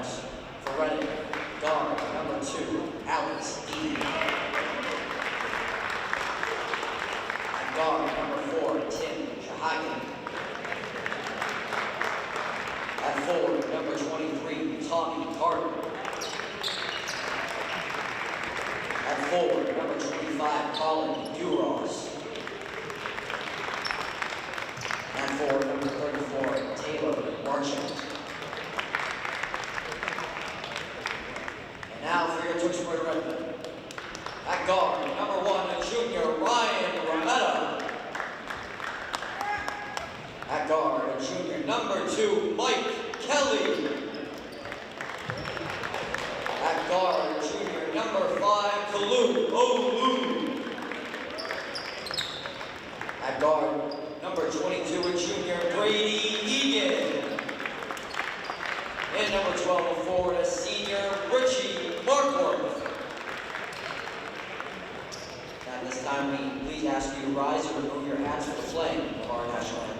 bounds. For Redmen, guard number 2, Alex Dean. At guard number 4, Tim Shahagan. At forward, number 23, Tommy Carter. At forward, number 25, Colin Duros. At forward, number 34, Taylor Marchant. And now for your Tewksbury Redmen. At guard, number 1, a junior, Ryan Rometta. At guard, a junior, number 2, Mike Kelly. At guard, junior, number 5, Kalu Olu. At guard, number 22, a junior, Brady Egan. And number 12, a forward, a senior, Richie Markworth. At this time, we please ask you to rise and remove your hats for the playing of our national anthem.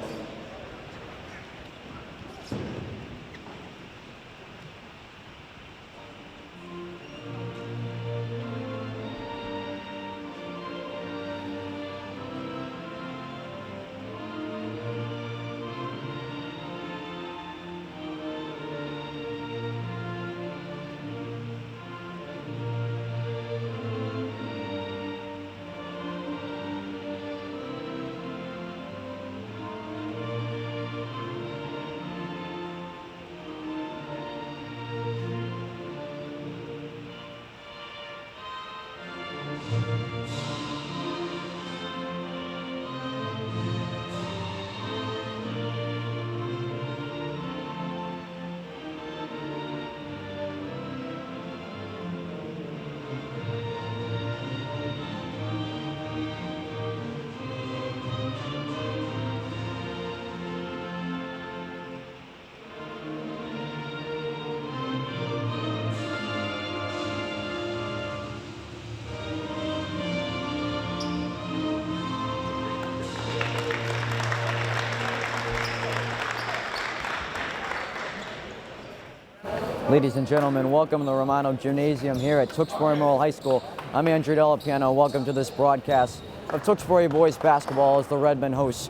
Ladies and gentlemen, welcome to the Romano Gymnasium here at Tewksbury Memorial High School. I'm Andrew Delapiano. Welcome to this broadcast of Tewksbury Boys Basketball as the Redmen hosts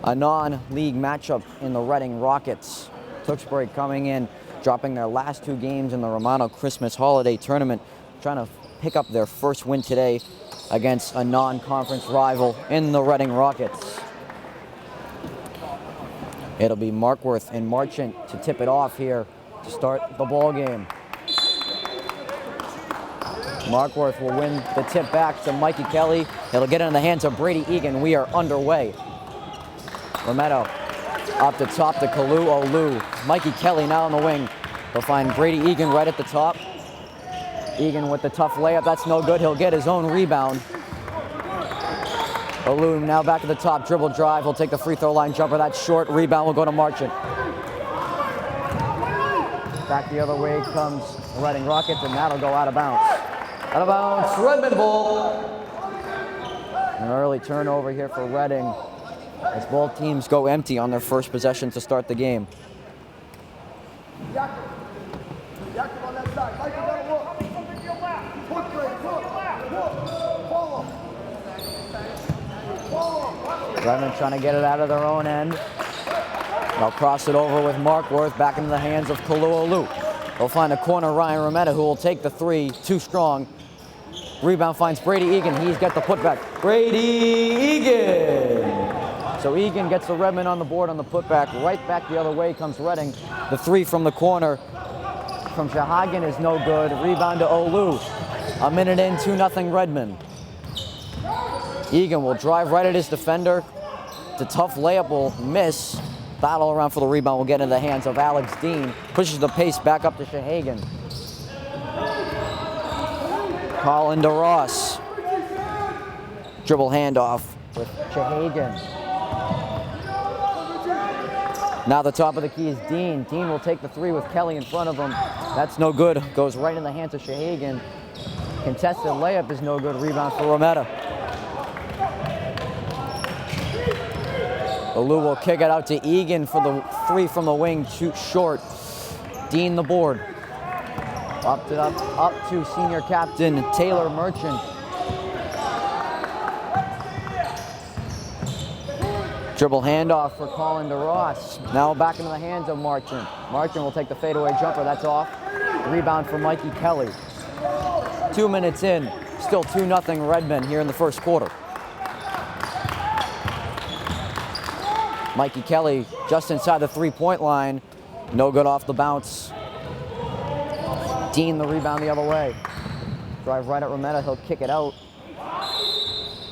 a non-league matchup in the Reading Rockets. Tewksbury coming in, dropping their last 2 games in the Romano Christmas Holiday Tournament, trying to pick up their first win today against a non-conference rival in the Reading Rockets. It'll be Markworth and Marchant to tip it off here to start the ball game. Markworth will win the tip back to Mikey Kelly. It'll get into the hands of Brady Egan. We are underway. Rometta up the top to Kalu Olu. Mikey Kelly now on the wing. They'll find Brady Egan right at the top. Egan with the tough layup. That's no good. He'll get his own rebound. Olu now back to the top. Dribble drive. He'll take the free throw line jumper. That's short. Rebound will go to Marchant. Back the other way comes the Reading Rockets, and that'll go out of bounds. Out of bounds, Redmen ball. An early turnover here for Reading as both teams go empty on their first possession to start the game. Redmen trying to get it out of their own end. They'll cross it over with Markworth back into the hands of Kalu Olu. They'll find a corner, Ryan Rometta, who will take the 3, too strong. Rebound finds Brady Egan. He's got the putback. Brady Egan! So Egan gets the Redmen on the board on the putback. Right back the other way comes Reading. The 3 from the corner from Shahagan is no good. Rebound to Olu. A minute in, 2-0 Redmen. Egan will drive right at his defender. The tough layup will miss. Battle around for the rebound will get into the hands of Alex Dean. Pushes the pace back up to Shahagan. Colin DeRoss. Dribble handoff with Shahagan. Now the top of the key is Dean. Dean will take the 3 with Kelly in front of him. That's no good. Goes right in the hands of Shahagan. Contested layup is no good. Rebound for Rometta. Olu will kick it out to Egan for the 3 from the wing. Shoot short. Dean the board. Up to senior captain Taylor Merchant. Dribble handoff for Colin DeRoss. Now back into the hands of Marchant. Marchant will take the fadeaway jumper. That's off. Rebound for Mikey Kelly. 2 minutes in. Still 2-0 Redmen here in the first quarter. Mikey Kelly just inside the three-point line. No good off the bounce. Dean the rebound the other way. Drive right at Rometta. He'll kick it out.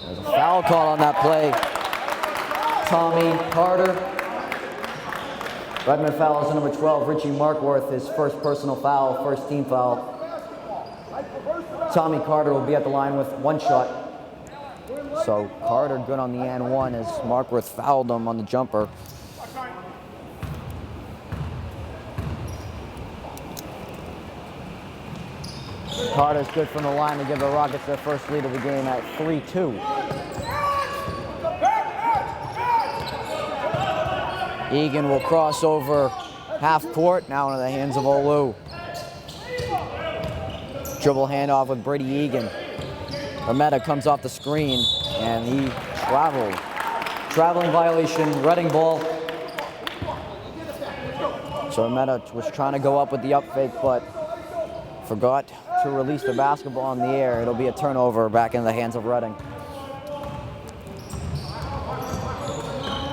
There's a foul call on that play. Tommy Carter. Redmen fouls on number 12, Richie Markworth, his first personal foul, first team foul. Tommy Carter will be at the line with one shot. So Carter good on the and one as Markworth fouled him on the jumper. Carter's good from the line to give the Rockets their first lead of the game at 3-2. Egan will cross over half court, now into the hands of Olu. Dribble handoff with Brady Egan. Rometta comes off the screen, and he traveled. Traveling violation, Reading ball. So Rometta was trying to go up with the up fake, but forgot to release the basketball in the air. It'll be a turnover back in the hands of Reading.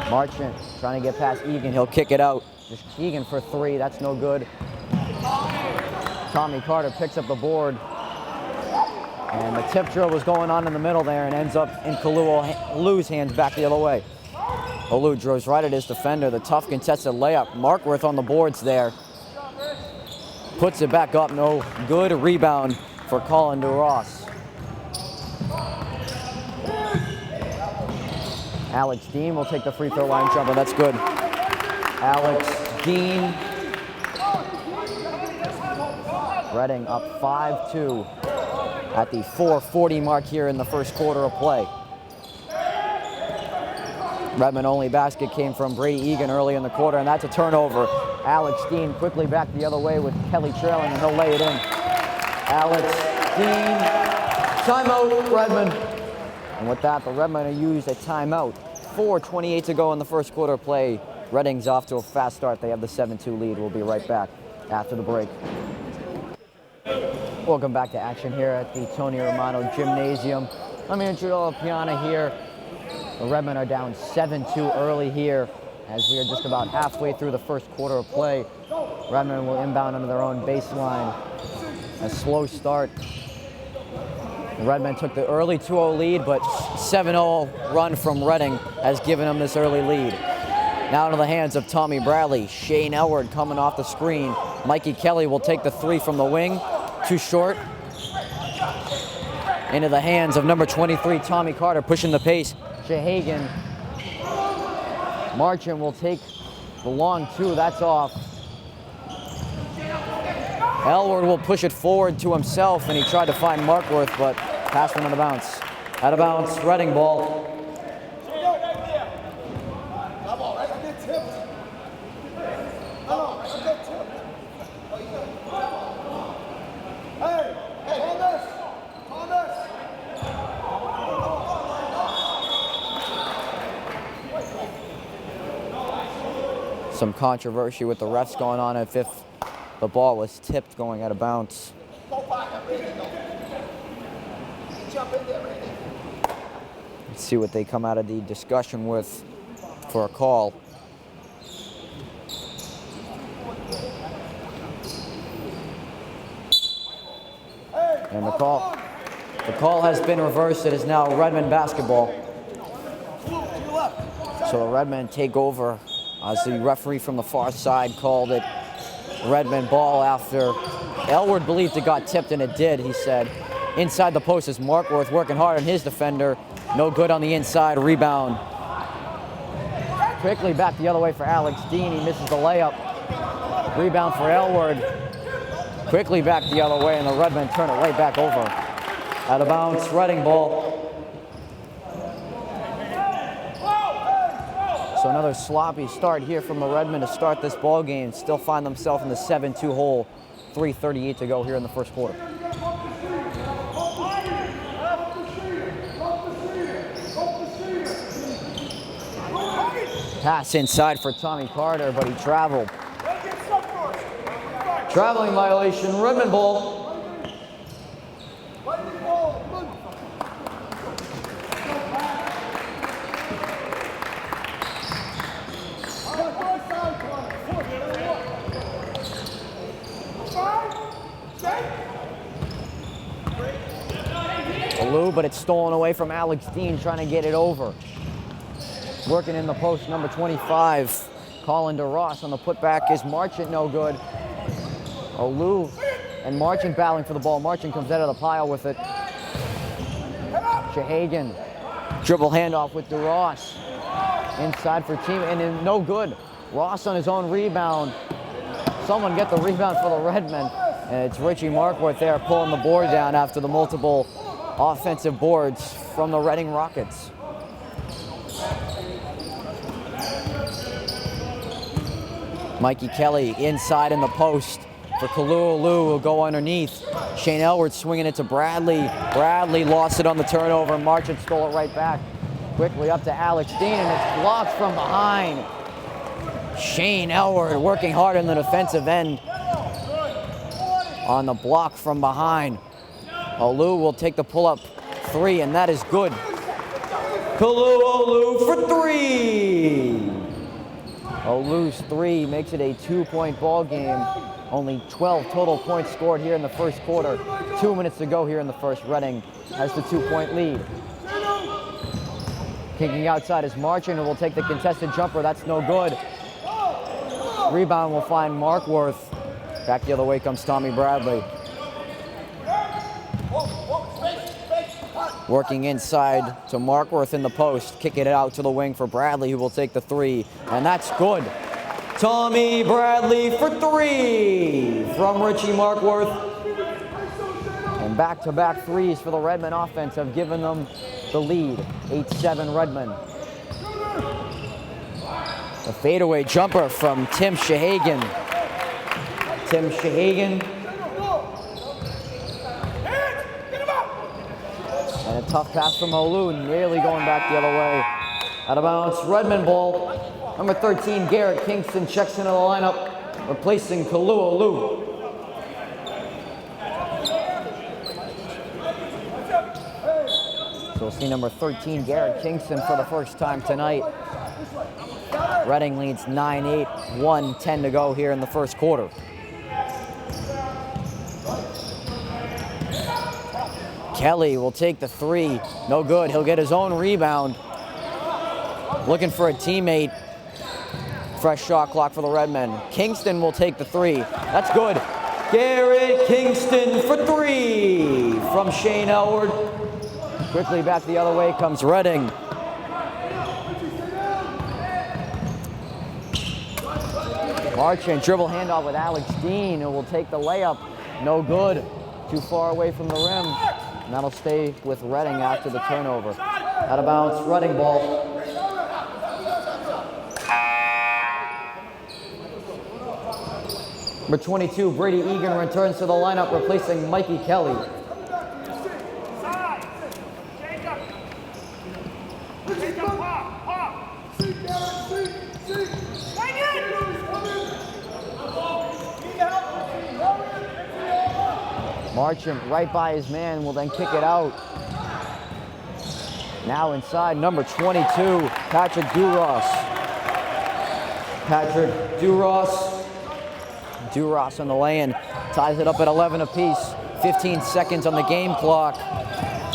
Marchant trying to get past Egan. He'll kick it out. Just Egan for three. That's no good. Tommy Carter picks up the board. And the tip drill was going on in the middle there and ends up in Kalu's hands back the other way. Olu drives right at his defender. The tough contested layup. Markworth on the boards there. Puts it back up. No good. Rebound for Colin DeRoss. Alex Dean will take the free throw line jumper. That's good. Alex Dean. Reading up 5-2 at the 4:40 mark here in the first quarter of play. Redmen only basket came from Brady Egan early in the quarter, and that's a turnover. Alex Dean quickly back the other way with Kelly trailing, and he'll lay it in. Alex Dean. Timeout, Redmen. And with that, the Redmen are used a timeout. 4:28 to go in the first quarter of play. Reading's off to a fast start. They have the 7-2 lead. We'll be right back after the break. Welcome back to action here at the Tony Romano Gymnasium. I'm Andrew Piana here. The Redmen are down 7-2 early here as we are just about halfway through the first quarter of play. Redmen will inbound under their own baseline. A slow start. Redmen took the early 2-0 lead, but 7-0 run from Reading has given them this early lead. Now into the hands of Tommy Bradley. Shane Elward coming off the screen. Mikey Kelly will take the three from the wing. Too short. Into the hands of number 23, Tommy Carter, pushing the pace. Shahagan. Marchant will take the long two. That's off. Elward will push it forward to himself, and he tried to find Markworth, but pass went out of bounds. Out of bounds, Reading ball. Some controversy with the refs going on if the ball was tipped going out of bounds. Let's see what they come out of the discussion with for a call. And the call has been reversed. It is now Redmen basketball. So the Redmen take over as the referee from the far side called it Redmen ball after Elward believed it got tipped, and it did, he said. Inside the post is Markworth working hard on his defender. No good on the inside. Rebound. Quickly back the other way for Alex Dean. He misses the layup. Rebound for Elward. Quickly back the other way, and the Redmen turn it right back over. Out of bounds, Reading ball. So another sloppy start here from the Redmen to start this ball game. Still find themselves in the 7-2 hole. 3:38 to go here in the first quarter. Pass inside for Tommy Carter, but he traveled. Traveling violation, Redmen ball. Lou, but it's stolen away from Alex Dean, trying to get it over. Working in the post, number 25, Colin DeRoss on the putback is Marchant, no good. Lou and Marchant battling for the ball. Marchant comes out of the pile with it. Shahagan, dribble handoff with DeRoss. Inside for team, and then no good. Ross on his own rebound. Someone get the rebound for the Redmen. And it's Richie Markworth there pulling the board down after the multiple offensive boards from the Reading Rockets. Mikey Kelly inside in the post for Kalua. Lou will go underneath. Shane Elward swinging it to Bradley. Bradley lost it on the turnover. Marchant stole it right back. Quickly up to Alex Dean, and it's blocked from behind. Shane Elward working hard in the defensive end on the block from behind. Olu will take the pull-up three, and that is good. Olu for three. Olu's three makes it a 2-point ball game. Only 12 total points scored here in the first quarter. 2 minutes to go here in the first. Reading has the 2-point lead. Kicking outside is Marchant, who will take the contested jumper. That's no good. Rebound will find Markworth. Back the other way comes Tommy Bradley. Working inside to Markworth in the post. Kicking it out to the wing for Bradley, who will take the three. And that's good. Tommy Bradley for three from Richie Markworth. And back-to-back threes for the Redmen offense have given them the lead. 8-7 Redmen. A fadeaway jumper from Tim Shahagan. Tim Shahagan. And a tough pass from Olu, nearly going back the other way. Out of bounds, Redmen ball. Number 13, Garrett Kingston checks into the lineup, replacing Kalua Olu. So we'll see number 13, Garrett Kingston for the first time tonight. Reading leads 9-8, 1:10 to go here in the first quarter. Kelly will take the three. No good. He'll get his own rebound. Looking for a teammate. Fresh shot clock for the Redmen. Kingston will take the three. That's good. Garrett Kingston for three from Shane Elward. Quickly back the other way comes Reading. Marchant dribble handoff with Alex Dean, who will take the layup. No good. Too far away from the rim. And that'll stay with Reading after the turnover. Out of bounds, Reading ball. Number 22, Brady Egan returns to the lineup, replacing Mikey Kelly. Marchant right by his man, will then kick it out. Now inside, number 22, Patrick Duras. Patrick Duras. Duras on the lay-in, ties it up at 11 apiece. 15 seconds on the game clock.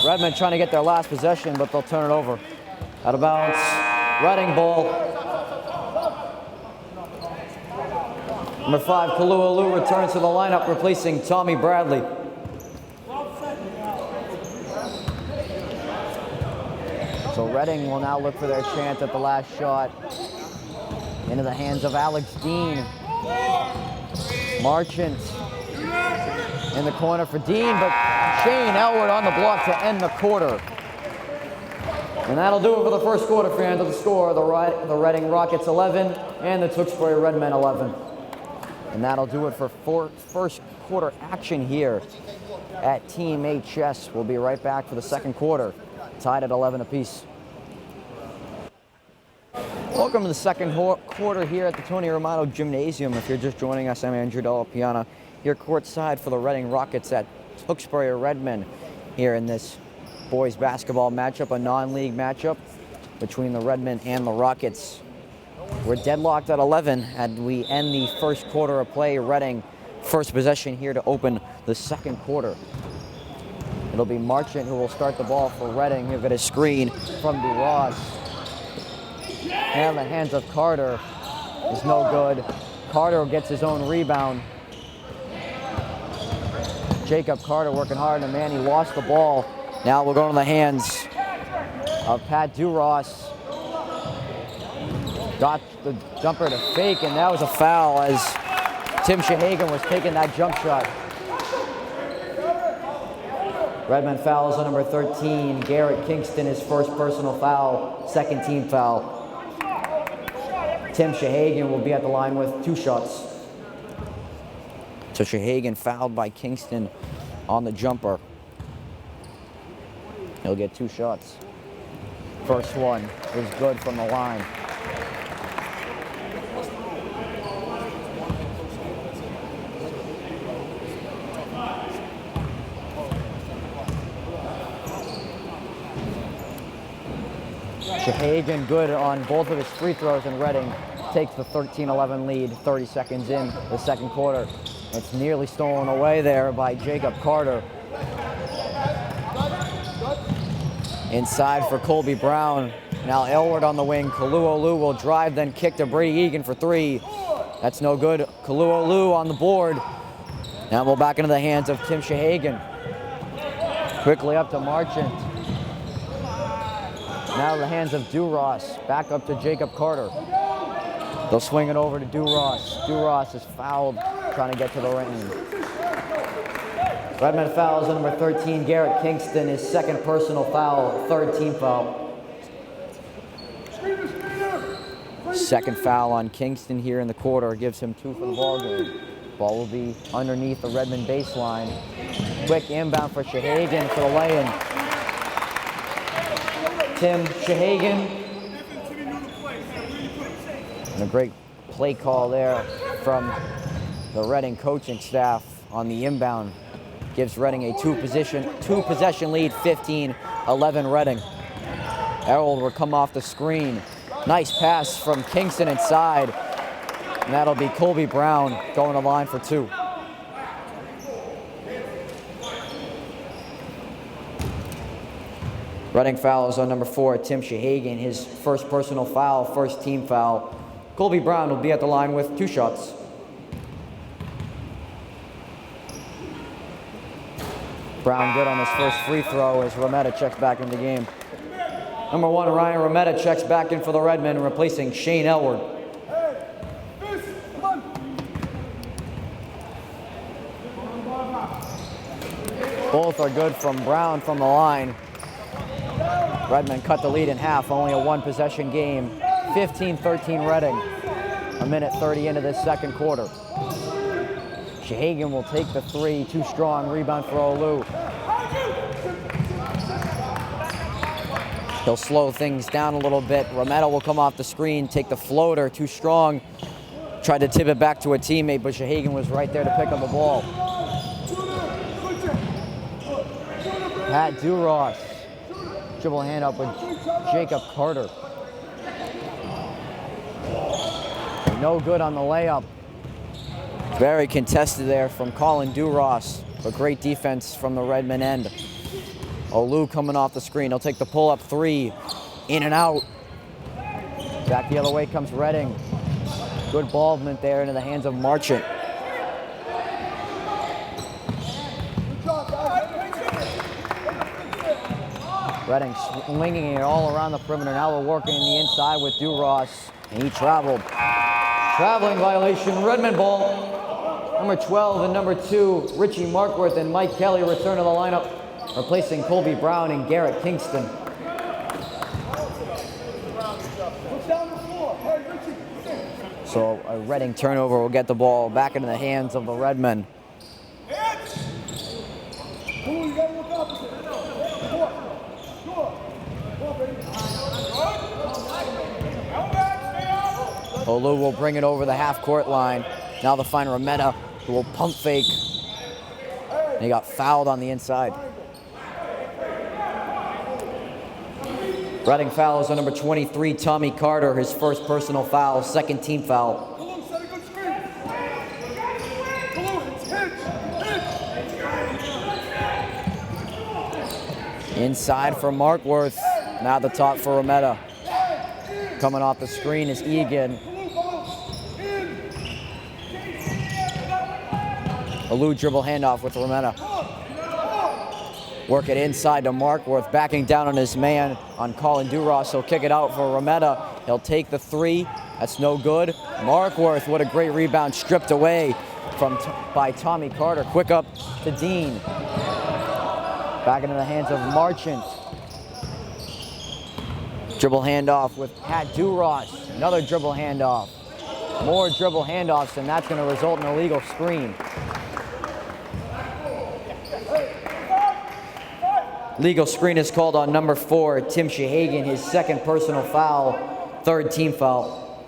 Redmen trying to get their last possession, but they'll turn it over. Out of bounds, Reading ball. Number 5, Kalua Lu returns to the lineup, replacing Tommy Bradley. So Reading will now look for their chance at the last shot. Into the hands of Alex Dean. Marchant in the corner for Dean, but Shane Elward on the block to end the quarter. And that'll do it for the first quarter, fans. Of the score, the Reading Rockets 11 and the Tewksbury Redmen 11. And that'll do it for first quarter action here at TMHS. We'll be right back for the second quarter, tied at 11 apiece. Welcome to the second quarter here at the Tony Romano Gymnasium. If you're just joining us, I'm Andrew Della Piana, here courtside for the Reading Rockets at Tewksbury Redmen here in this boys basketball matchup, a non-league matchup between the Redmen and the Rockets. We're deadlocked at 11 and we end the first quarter of play. Reading first possession here to open the second quarter. It'll be Marchant who will start the ball for Reading. He'll get a screen from DeRoss. And the hands of Carter is no good. Carter gets his own rebound. Jacob Carter working hard, and man, he lost the ball. Now we're going to the hands of Pat DeRoss. Got the jumper to fake, and that was a foul as Tim Shahagan was taking that jump shot. Redmen fouls on number 13. Garrett Kingston, his first personal foul, second team foul. Tim Shahagan will be at the line with 2 shots. So Shahagan fouled by Kingston on the jumper. He'll get 2 shots. First one is good from the line. Shahagan good on both of his free throws, and Reading takes the 13-11 lead 30 seconds in the second quarter. It's nearly stolen away there by Jacob Carter. Inside for Colby Brown. Now Elward on the wing. Kaluolu will drive, then kick to Brady Egan for 3. That's no good. Kaluolu on the board. Now we'll back into the hands of Tim Shahagan. Quickly up to Marchant. Now the hands of DeRoss. Back up to Jacob Carter. They'll swing it over to DeRoss. DeRoss is fouled, trying to get to the ring. Redmen fouls on number 13, Garrett Kingston, his second personal foul, third team foul. Second foul on Kingston here in the quarter, gives him 2 for the ball game. Ball will be underneath the Redmen baseline. Quick inbound for Shahagan for the lay-in. Tim Shahagan. And a great play call there from the Reading coaching staff on the inbound. Gives Reading a two-possession lead, 15-11 Reading. Errol will come off the screen. Nice pass from Kingston inside. And that'll be Colby Brown going to line for 2. Reading fouls on number 4, Tim Shahagan, his first personal foul, first team foul. Colby Brown will be at the line with 2 shots. Brown good on his first free throw as Rometta checks back into the game. Number 1, Ryan Rometta checks back in for the Redmen, replacing Shane Elward. Both are good from Brown from the line. Redmen cut the lead in half, only a 1-possession game. 15-13 Reading. A minute 30 into this second quarter. Shahagan will take the 3, too strong, rebound for Olu. He'll slow things down a little bit. Rometta will come off the screen, take the floater, too strong. Tried to tip it back to a teammate, but Shahagan was right there to pick up the ball. Pat DeRoss. Dribble hand up with Jacob Carter. No good on the layup. Very contested there from Colin DeRoss, but great defense from the Redmen end. Olu coming off the screen. He'll take the pull-up 3, in and out. Back the other way comes Reading. Good ball movement there into the hands of Marchant. Reading swinging it all around the perimeter. Now we're working the inside with DeRoss, and he traveled. Traveling violation, Redmen ball. Number 12 and number 2, Richie Markworth and Mike Kelly return to the lineup, replacing Colby Brown and Garrett Kingston. So a Reading turnover will get the ball back into the hands of the Redmen. Olu will bring it over the half-court line. Now they'll find Remetta, who will pump fake. And he got fouled on the inside. Reading fouls on number 23, Tommy Carter, his first personal foul, second team foul. Inside for Markworth, now the top for Remetta. Coming off the screen is Egan. Olu dribble handoff with Remetta. Work it inside to Markworth, backing down on his man on Colin Duras. He'll kick it out for Remetta. He'll take the three. That's no good. Markworth, what a great rebound, stripped away by Tommy Carter. Quick up to Dean. Back into the hands of Marchant. Dribble handoff with Pat Duras. Another dribble handoff. More dribble handoffs, and that's going to result in a illegal screen. Legal screen is called on number 4, Tim Shahagan, his second personal foul, third team foul.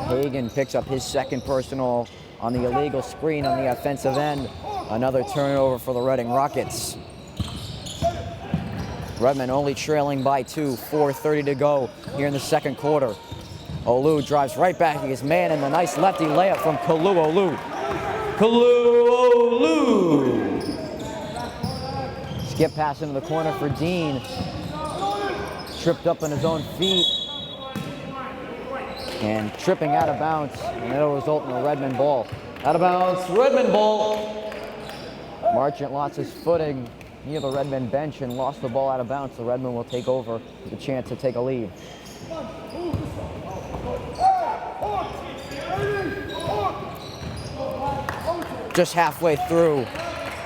Hagan picks up his second personal on the illegal screen on the offensive end. Another turnover for the Reading Rockets. Redmen only trailing by 2, 4:30 to go here in the second quarter. Olu drives right back to his man, and the nice lefty layup from Kalu Olu. Skip pass into the corner for Dean. Tripped up on his own feet. And tripping out of bounds, and it'll result in a Redmen ball. Out of bounds, Redmen ball. Marchant lost his footing near the Redmen bench and lost the ball out of bounds. The Redmen will take over with a chance to take a lead. Just halfway through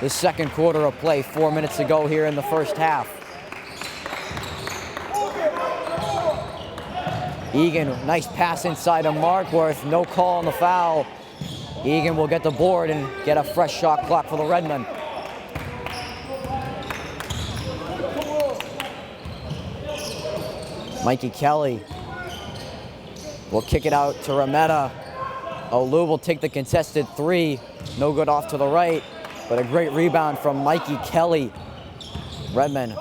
the second quarter of play, 4 minutes to go here in the first half. Egan, nice pass inside of Markworth, no call on the foul. Egan will get the board and get a fresh shot clock for the Redmen. Mikey Kelly will kick it out to Remetta. Olu will take the contested three. No good off to the right, but a great rebound from Mikey Kelly. Redmen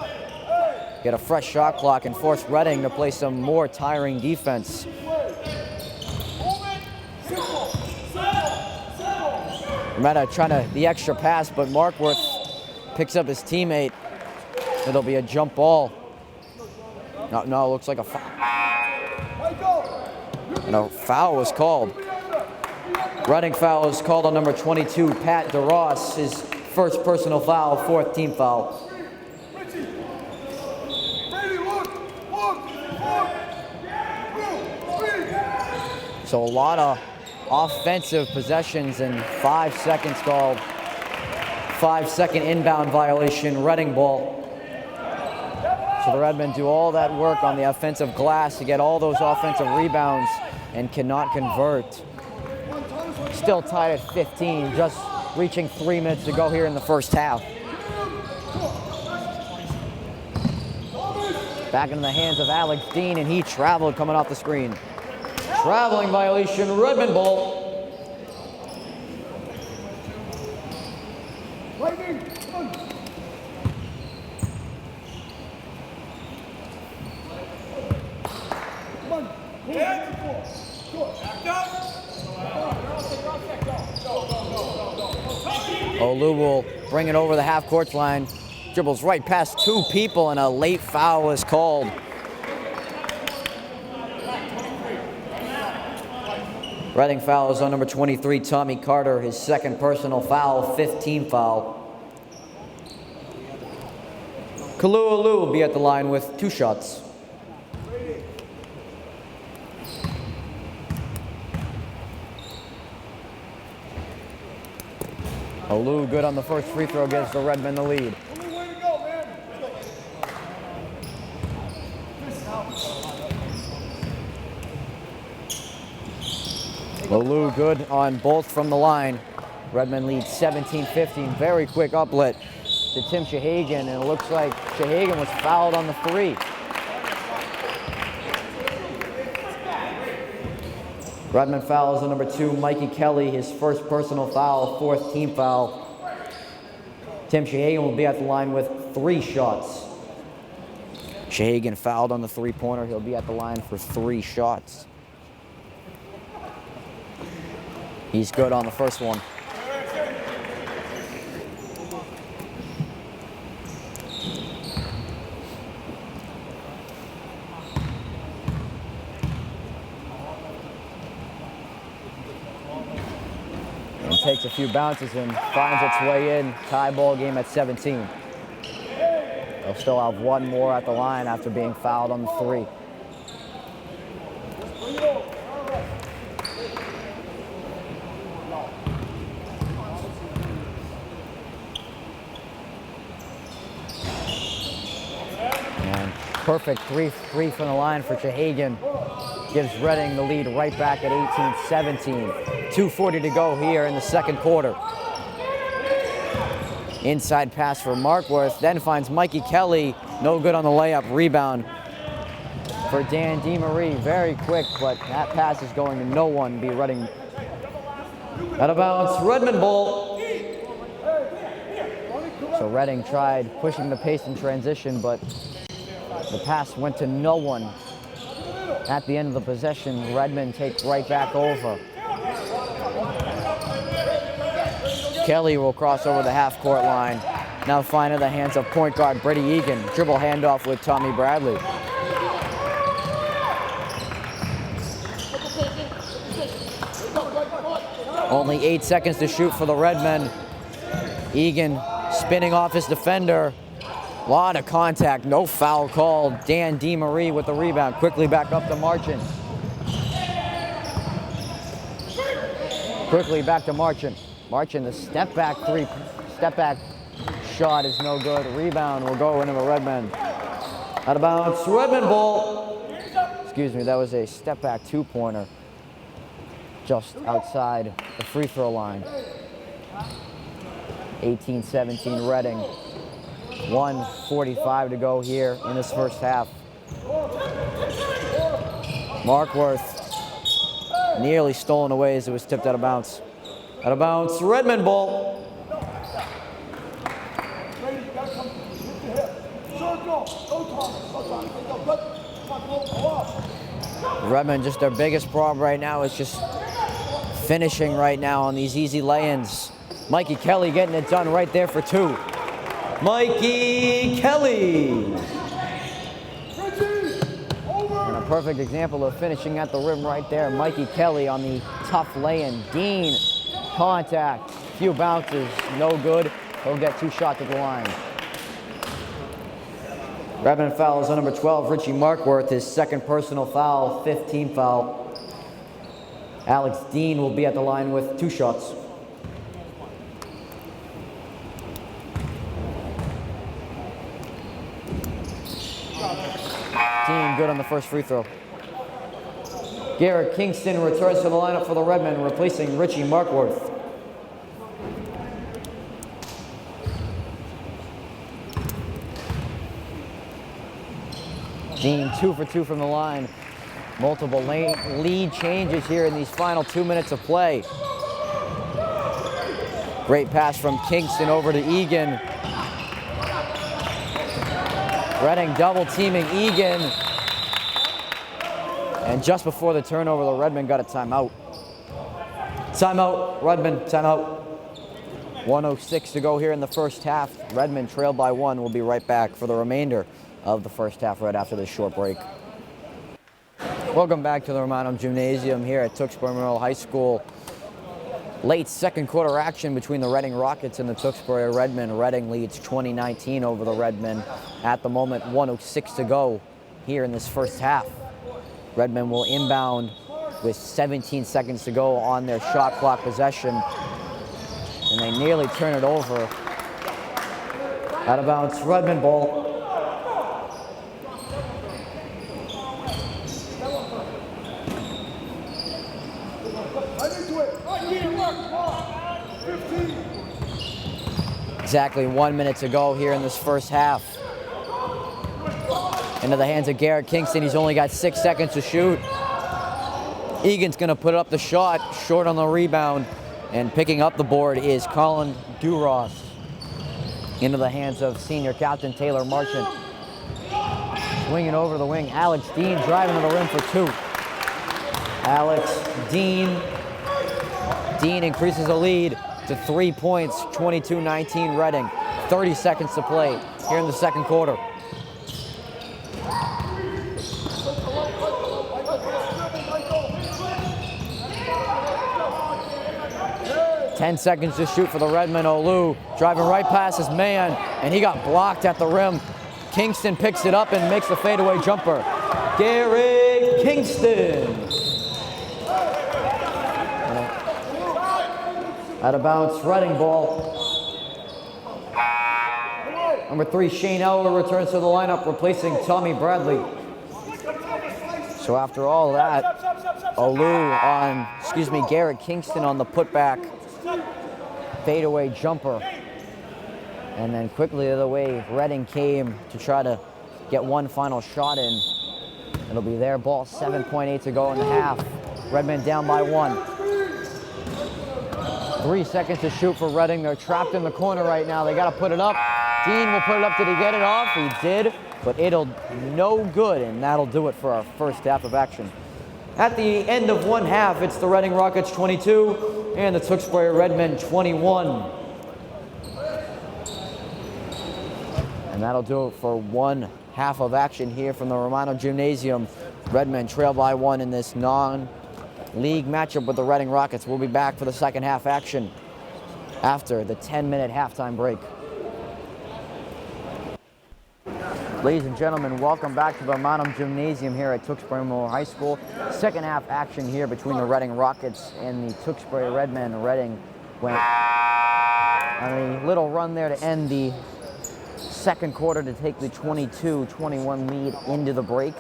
get a fresh shot clock and force Reading to play some more tiring defense. Remetta trying the extra pass, but Markworth picks up his teammate. It'll be a jump ball. No, it looks like a foul. No, foul was called. Reading foul is called on number 22, Pat Duras, his first personal foul, fourth team foul. So a lot of offensive possessions and 5 seconds called. 5-second inbound violation, Reading ball. So the Redmen do all that work on the offensive glass to get all those offensive rebounds and cannot convert. Still tied at 15, just reaching 3 minutes to go here in the first half. Back into the hands of Alex Dean, and he traveled coming off the screen. Traveling violation, Redmen ball. Olu will bring it over the half-court line. Dribbles right past two people, and a late foul is called. Reading foul is on number 23, Tommy Carter, his second personal foul, 15 foul. Kalu Olu will be at the line with 2 shots. Olu good on the first free throw, gives the Redmen the lead. Lou good on both from the line. Redmen leads 17-15. Very quick uplet to Tim Shahagan, and it looks like Shahagan was fouled on the 3. Redmen fouls on number 2, Mikey Kelly, his first personal foul, 4th team foul. Tim Shahagan will be at the line with 3 shots. Shahagan fouled on the 3-pointer. He'll be at the line for 3 shots. He's good on the first one. And takes a few bounces and finds its way in. Tie ball game at 17. They'll still have 1 more at the line after being fouled on the 3. And perfect 3 from the line for Shahagan. Gives Reading the lead right back at 18-17. 2:40 to go here in the second quarter. Inside pass for Markworth, then finds Mikey Kelly. No good on the layup. Rebound for Dan DeMarie. Very quick, but that pass is going to no one. Be Reading out of bounds. Redmen ball. So Reading tried pushing the pace in transition, but the pass went to no one. At the end of the possession, Redmen take right back over. Kelly will cross over the half-court line. Now find in the hands of point guard Brady Egan. Dribble handoff with Tommy Bradley. Only 8 seconds to shoot for the Redmen. Egan spinning off his defender. A lot of contact, no foul called. Dan DeMarie with the rebound. Quickly back up to Marchant. Quickly back to Marchant. Marchant, the step back shot is no good. Rebound will go into the Redmen. Out of bounds, Redmen ball. Excuse me, that was a step back 2-pointer. Just outside the free throw line. 18-17 Reading. 1:45 to go here in this first half. Markworth nearly stolen away as it was tipped out of bounds. Out of bounds, Redmen ball. Redmen, just their biggest problem right now is just finishing right now on these easy lay-ins. Mikey Kelly getting it done right there for 2. Mikey Kelly. And a perfect example of finishing at the rim right there. Mikey Kelly on the tough lay-in. Dean, contact, few bounces, no good. He'll get 2 shots at the line. Redmen fouls on number 12, Richie Markworth, his second personal foul, 5th team foul. Alex Dean will be at the line with 2 shots. Dean good on the first free throw. Garrett Kingston returns to the lineup for the Redmen, replacing Richie Markworth. Dean 2 for 2 from the line. Multiple lead changes here in these final 2 minutes of play. Great pass from Kingston over to Egan. Reading double teaming Egan. And just before the turnover, the Redmen got a timeout. Timeout, Redmen, timeout. 1:06 to go here in the first half. Redmen trailed by 1. We'll be right back for the remainder of the first half right after this short break. Welcome back to the Romano Gymnasium here at Tewksbury Memorial High School. Late second quarter action between the Reading Rockets and the Tewksbury Redmen. Reading leads 20-19 over the Redmen. At the moment, 1:06 to go here in this first half. Redmen will inbound with 17 seconds to go on their shot clock possession. And they nearly turn it over. Out of bounds, Redmen ball. Exactly 1 minute to go here in this first half. Into the hands of Garrett Kingston. He's only got 6 seconds to shoot. Egan's going to put up the shot, short on the rebound. And picking up the board is Colin Duras. Into the hands of senior captain Taylor Marchant. Swinging over the wing, Alex Dean driving to the rim for 2. Alex Dean. Dean increases the lead to 3 points, 22-19 Reading. 30 seconds to play here in the second quarter. Ten seconds to shoot for the Redmen. Olu driving right past his man, and he got blocked at the rim. Kingston picks it up and makes the fadeaway jumper. Garrett Kingston. Out of bounds, Reading ball. Number 3, Shane Elwer returns to the lineup, replacing Tommy Bradley. So after all that, Garrett Kingston on the putback fadeaway jumper. And then quickly the other way, Reading came to try to get one final shot in. It'll be their ball, 7.8 to go in the half. Redmen down by 1. 3 seconds to shoot for Reading. They're trapped in the corner right now. They got to put it up. Dean will put it up. Did he get it off? He did, but it'll no good, and that'll do it for our first half of action. At the end of one half, it's the Reading Rockets 22 and the Tewksbury Redmen 21. And that'll do it for one half of action here from the Romano Gymnasium. Redmen trail by 1 in this non-league matchup with the Reading Rockets. We'll be back for the second half action after the 10-minute halftime break. Ladies and gentlemen, welcome back to the Romano Gymnasium here at Tewksbury High School. Second half action here between the Reading Rockets and the Tewksbury Redmen. Reading went on a little run there to end the second quarter to take the 22-21 lead into the break.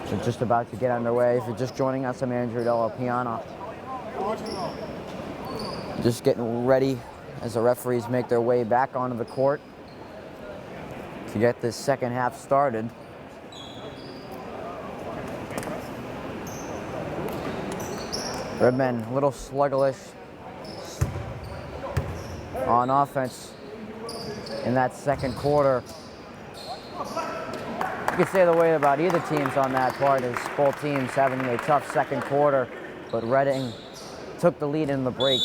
So just about to get underway. If you're just joining us, I'm Andrew Della Piana. Just getting ready as the referees make their way back onto the court to get this second half started. Redmen a little sluggish on offense in that second quarter. You could say the way about either teams on that part is both teams having a tough second quarter, but Reading took the lead in the break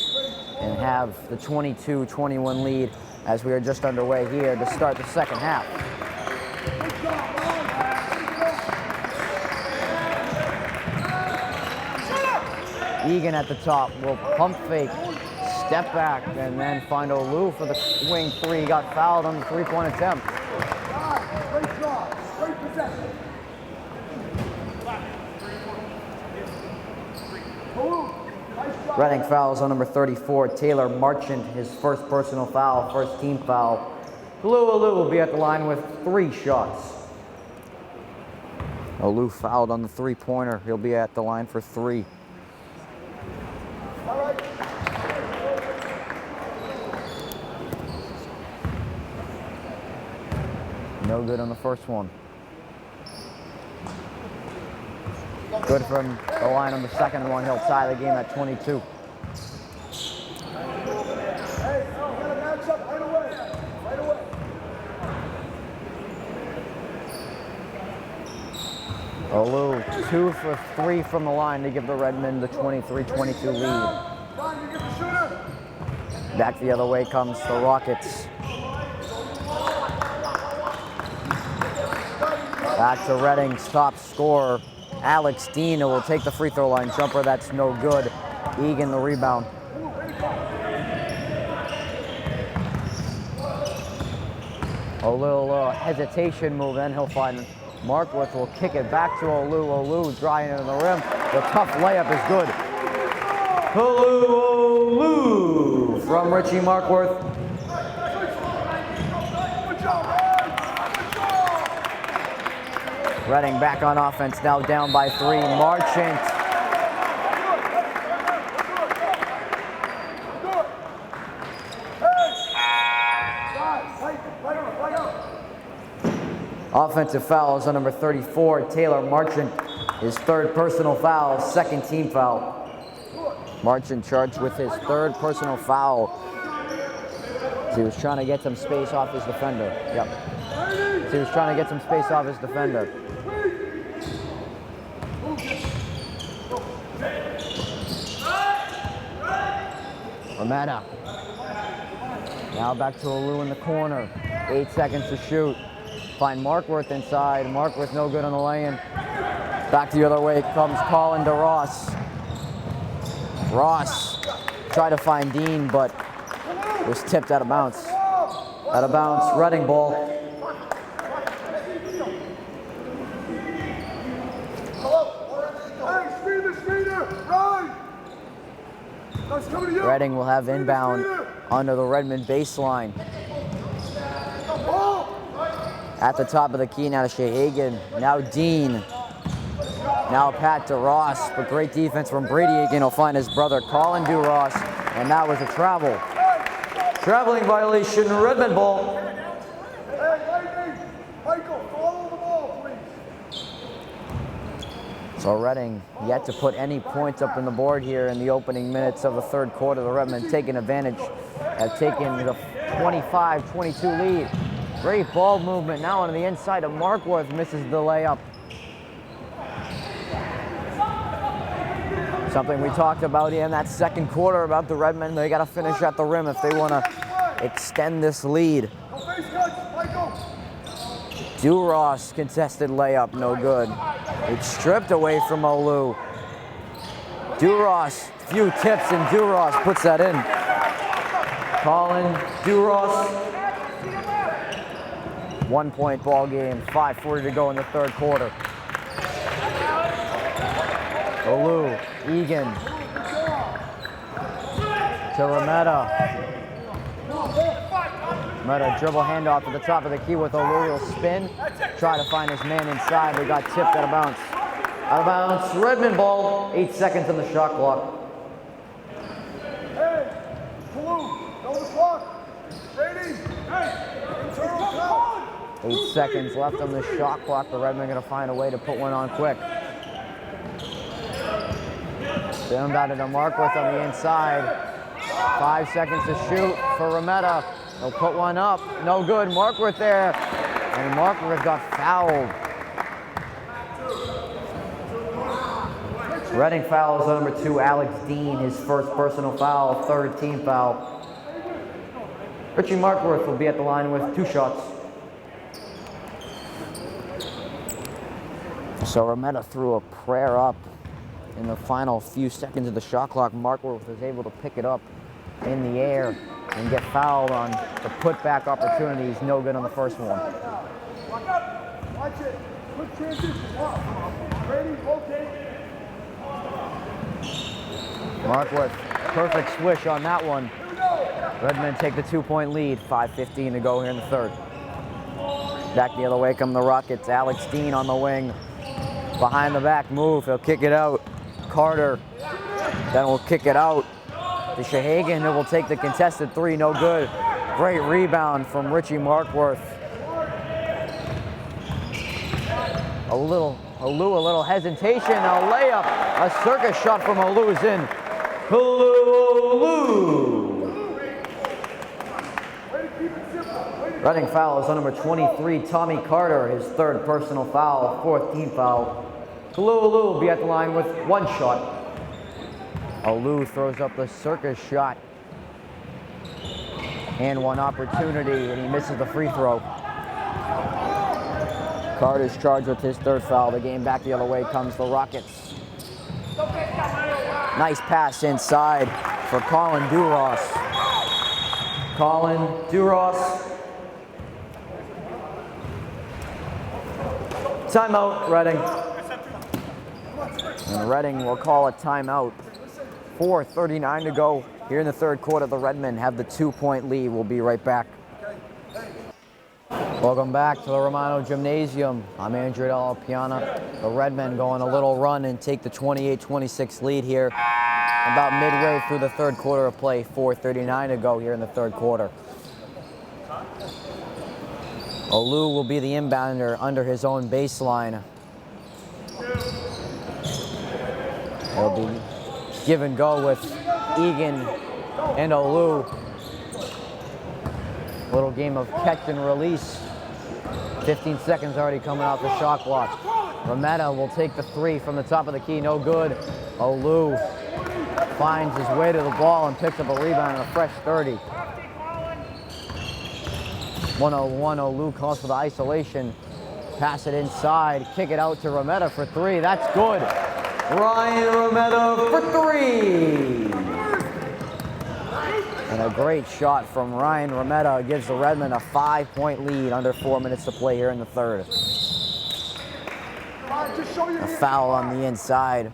and have the 22-21 lead as we are just underway here to start the second half. Egan at the top will pump fake, step back, and then find Olu for the wing 3. He got fouled on the 3-point attempt. Reading fouls on number 34, Taylor Marchant, his first personal foul, first team foul. Olu will be at the line with 3 shots. Olu fouled on the 3-pointer. He'll be at the line for 3. No good on the first one. Good from the line on the second one. He'll tie the game at 22. Olu 2 for 3 from the line to give the Redmen the 23-22 lead. Back the other way comes the Rockets. Back to Reading's top scorer, Alex Dean, who will take the free throw line jumper. That's no good. Egan the rebound. A little hesitation move, then he'll find Markworth. Will kick it back to Olu. Olu drying into the rim. The tough layup is good. Olu from Richie Markworth. Reading back on offense, now down by 3. Marchant. Offensive foul is on number 34, Taylor Marchant. His third personal foul, second team foul. Marchant charged with his third personal foul. He was trying to get some space off his defender. Yep. He was trying to get some space off his defender. Rometta. Now back to Alou in the corner. 8 seconds to shoot. Find Markworth inside. Markworth no good on the lay-in. Back the other way comes Colin to Ross. Ross tried to find Dean, but was tipped out of bounds. Out of bounds, Reading ball. Reading will have inbound under the Redmen baseline. At the top of the key now to Shehagan. Now Dean. Now Pat to Ross, but great defense from Brady again. He'll find his brother Colin DuRoss, and that was a travel. Traveling violation, Redmen ball. Michael, follow the ball, please. So Reading yet to put any points up on the board here in the opening minutes of the third quarter. The Redmen taking advantage, have taken the 25-22 lead. Great ball movement now on the inside of Markworth, misses the layup. Something we talked about in that second quarter about the Redmen. They got to finish at the rim if they want to extend this lead. DuRoss contested layup, no good. It's stripped away from Alou. DuRoss, few tips, and DuRoss puts that in. Colin DuRoss. 1 point ball game, 5:40 to go in the third quarter. Alou, Egan, to Rometta. Rometta dribble handoff to the top of the key with Alou. He'll spin, try to find his man inside, but got tipped out of bounds. Out of bounds, Redmen ball, 8 seconds on the shot clock. Hey, Alou, know the clock. Brady, hey, internal foul. 8 seconds left on the shot clock. The Redmen going to find a way to put one on quick. Inbounded to Markworth on the inside. 5 seconds to shoot for Rometta. He'll put one up. No good. Markworth there. And Markworth got fouled. Reading fouls on number 2, Alex Dean. His first personal foul, third team foul. Richie Markworth will be at the line with 2 shots. So Rometta threw a prayer up in the final few seconds of the shot clock. Markworth was able to pick it up in the air and get fouled on the putback opportunities. No good on the first one. Watch it. Quick transition. Brady, okay. Markworth, perfect swish on that one. Redmen take the 2-point lead. 5:15 to go here in the third. Back the other way come the Rockets. Alex Dean on the wing. Behind the back move, he'll kick it out. Carter, then will kick it out to Shehagan, who will take the contested 3, no good. Great rebound from Richie Markworth. Alou, a little hesitation, a layup, a circus shot from Alou is in. Alou. Reading foul is on number 23, Tommy Carter, his third personal foul, fourth team foul. Alou will be at the line with 1 shot. Alou throws up the circus shot. And 1 opportunity, and he misses the free throw. Carter's charged with his third foul. The game back the other way comes the Rockets. Nice pass inside for Colin DuRoss. Colin DuRoss. Timeout, Reading. And Reading will call a timeout. 4:39 to go here in the third quarter. The Redmen have the 2-point lead. We'll be right back. Welcome back to the Romano Gymnasium. I'm Andrew Della Piana. The Redmen go on a little run and take the 28-26 lead here. About midway through the third quarter of play, 4:39 to go here in the third quarter. Olu will be the inbounder under his own baseline. It'll be give and go with Egan and Olu. Little game of catch and release. 15 seconds already coming off the shot clock. Rometta will take the three from the top of the key, no good. Olu finds his way to the ball and picks up a rebound and a fresh 30. 101, Olu calls for the isolation. Pass it inside, kick it out to Rometta for three. That's good. Ryan Rometta for three. And a great shot from Ryan Rometta gives the Redmen a 5-point lead under 4 minutes to play here in the third. A foul on the inside.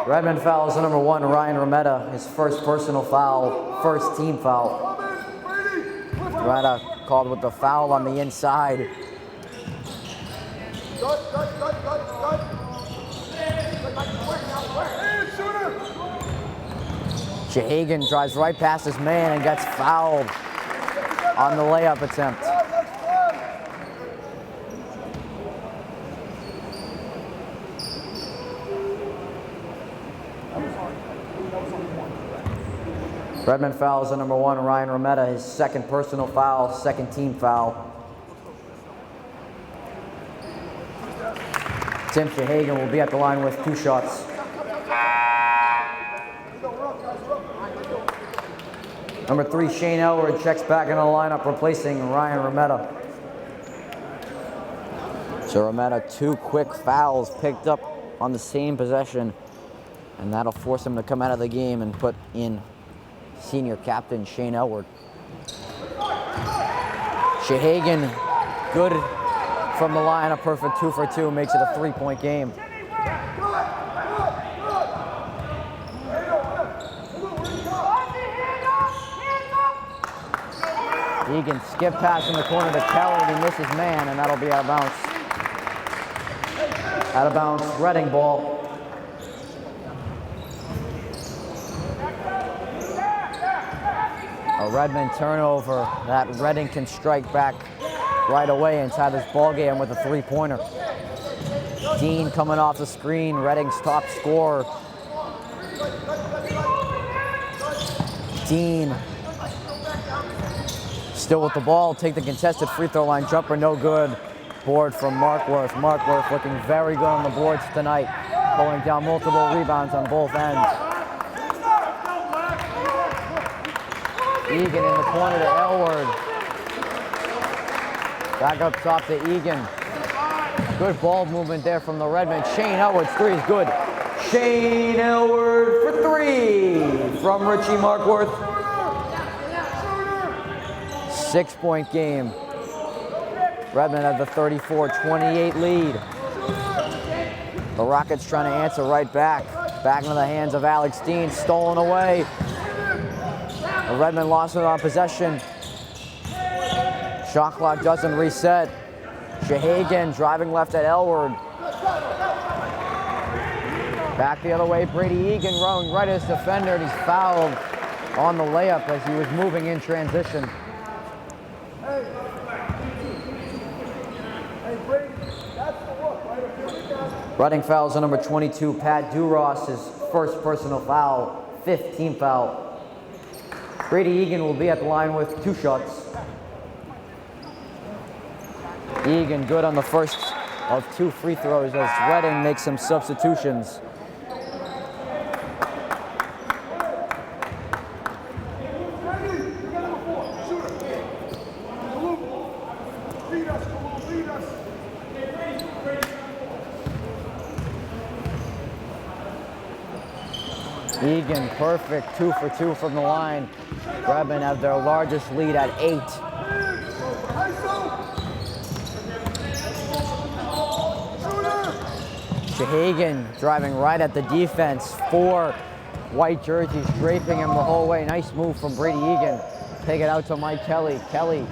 Redmen fouls number 1, Ryan Rometta, his first personal foul, first team foul. Rometta called with the foul on the inside. Shahagan drives right past his man and gets fouled on the layup attempt. Redmen fouls on number 1, Ryan Rometta, his second personal foul, second team foul. Tim Shahagan will be at the line with 2 shots. Number 3, Shane Elward checks back into the lineup, replacing Ryan Rometta. So Rometta, 2 quick fouls picked up on the same possession, and that'll force him to come out of the game and put in senior captain Shane Elward. Shahagan, good from the line, a perfect 2 for 2, makes it a 3-point game. Egan skip pass in the corner to Kelly, he misses man, and that'll be out of bounds. Out of bounds, Reading ball. A Redmen turnover that Reading can strike back right away and tie this ball game with a 3-pointer. Dean coming off the screen, Reading's top scorer. Dean still with the ball, take the contested free throw line jumper, no good. Board from Markworth. Markworth looking very good on the boards tonight, pulling down multiple rebounds on both ends. Egan in the corner to Elward. Back up top to Egan. Good ball movement there from the Redmen. Shane Elward's 3 is good. Shane Elward for 3 from Richie Markworth. 6-point game. Redmen have the 34-28 lead. The Rockets trying to answer right back. Back into the hands of Alex Dean, stolen away. The Redmen lost it on possession. Shot clock doesn't reset. Shahagan driving left at Elward. Back the other way, Brady Egan running right as defender, and he's fouled on the layup as he was moving in transition. Reading fouls on number 22, Pat Duros, his first personal foul, 5th team foul. Brady Egan will be at the line with 2 shots. Egan good on the first of 2 free throws as Reading makes some substitutions. Egan, perfect 2 for 2 from the line. Redmen have their largest lead at 8. Shahagan driving right at the defense for white jerseys draping him the whole way. Nice move from Brady Egan. Take it out to Mike Kelly. Kelly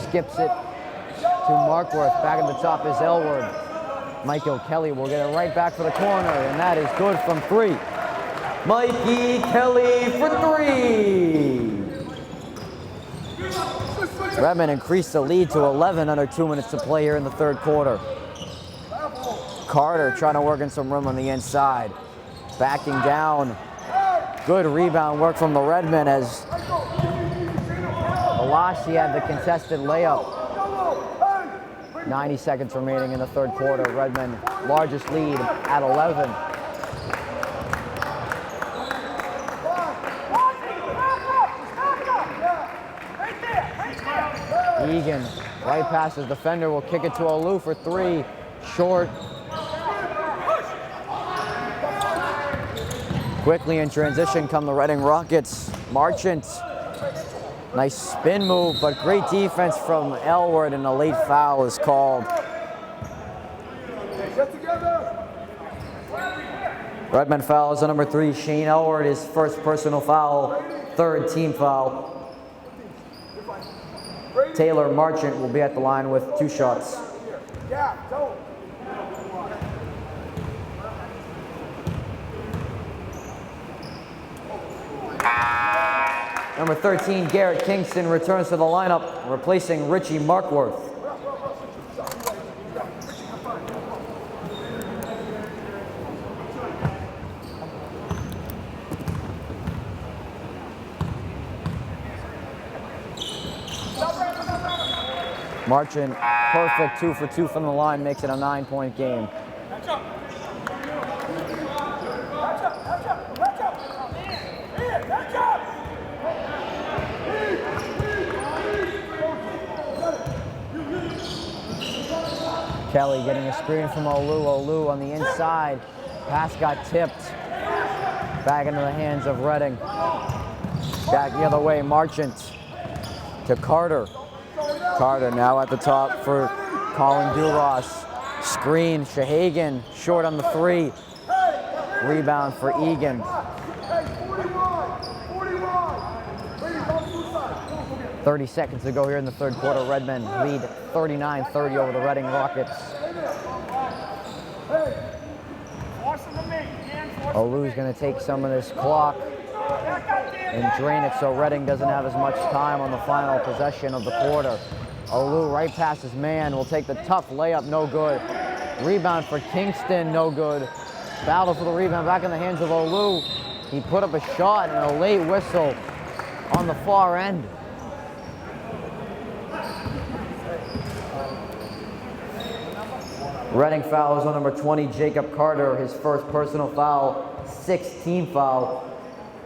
skips it to Markworth. Back at the top is Elward. Michael Kelly will get it right back for the corner, and that is good from 3. Mikey Kelly for 3. Redmen increased the lead to 11 under 2 minutes to play here in the third quarter. Carter trying to work in some room on the inside. Backing down. Good rebound work from the Redmen as Alashi had the contested layup. 90 seconds remaining in the third quarter. Redmen largest lead at 11. Egan, right past his defender, will kick it to Olu for 3. Short. Quickly in transition come the Reading Rockets. Marchant. Nice spin move, but great defense from Elward, and a late foul is called. Redmen fouls on number 3, Shane Elward, his first personal foul, 3rd team foul. Taylor Marchant will be at the line with 2 shots. Number 13, Garrett Kingston returns to the lineup, replacing Richie Markworth. Marchant, perfect 2 for 2 from the line, makes it a 9-point game. Kelly getting a screen from Olu. Olu on the inside. Pass got tipped. Back into the hands of Reading. Back the other way, Marchant to Carter. Carter now at the top for Colin Duras. Screen, Shahagan short on the 3. Rebound for Egan. 30 seconds to go here in the third quarter. Redmen lead 39-30 over the Reading Rockets. Olu's going to take some of this clock and drain it so Reading doesn't have as much time on the final possession of the quarter. Olu right past his man will take the tough layup, no good. Rebound for Kingston, no good. Battle for the rebound back in the hands of Olu. He put up a shot and a late whistle on the far end. Reading fouls on number 20, Jacob Carter, his first personal foul, 6th team foul.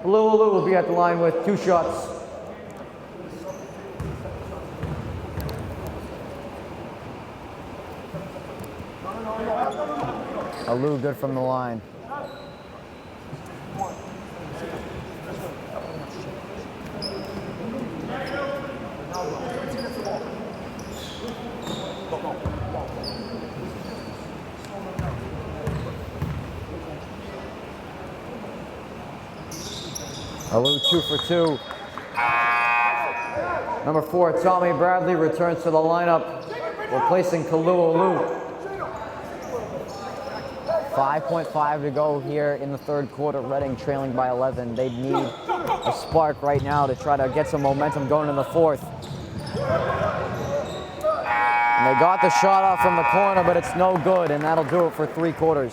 Olu will be at the line with 2 shots. Olu good from the line. Olu 2 for 2. Number 4, Tommy Bradley returns to the lineup, replacing Kalu Olu. 5.5 to go here in the third quarter. Reading trailing by 11. They need a spark right now to try to get some momentum going in the fourth. And they got the shot off from the corner, but it's no good, and that'll do it for 3 quarters.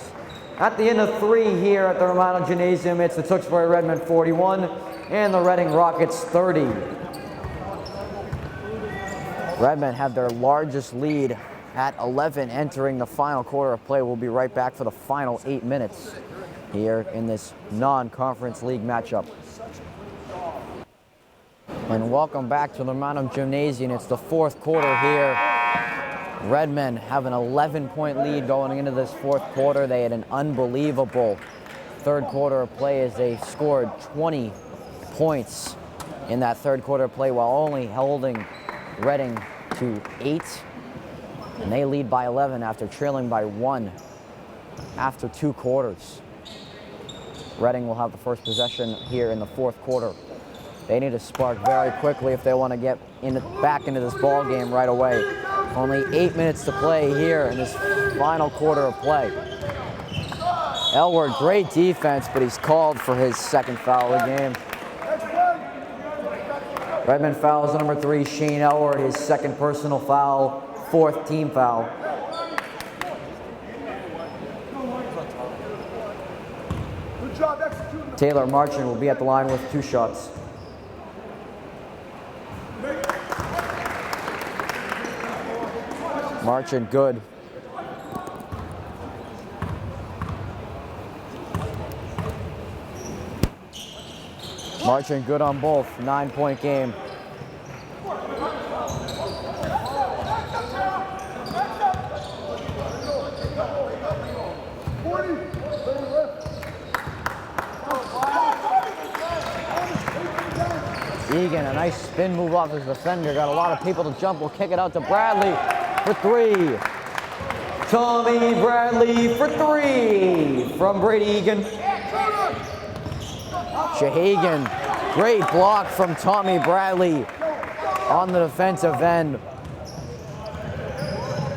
At the end of 3 here at the Romano Gymnasium, it's the Tewksbury Redmen 41 and the Reading Rockets 30. Redmen have their largest lead at 11 entering the final quarter of play. We'll be right back for the final 8 minutes here in this non-conference league matchup. And welcome back to the Romano Gymnasium. It's the 4th quarter here. Redmen have an 11-point lead going into this 4th quarter. They had an unbelievable third quarter of play as they scored 20 points in that third quarter of play while only holding Reading to 8. And they lead by 11 after trailing by 1 after 2 quarters. Reading will have the first possession here in the fourth quarter. They need to spark very quickly if they want to get back into this ball game right away. Only 8 minutes to play here in this final quarter of play. Elward, great defense, but he's called for his second foul of the game. Redmen fouls number 3, Shane Elward, his second personal foul, 4th team foul. Taylor Marchand will be at the line with 2 shots. Marchand good. Marchand good on both. 9-point game. Egan, a nice spin move off his defender. Got a lot of people to jump. Will kick it out to Bradley for 3. Tommy Bradley for 3 from Brady Egan. Shahagan, great block from Tommy Bradley on the defensive end.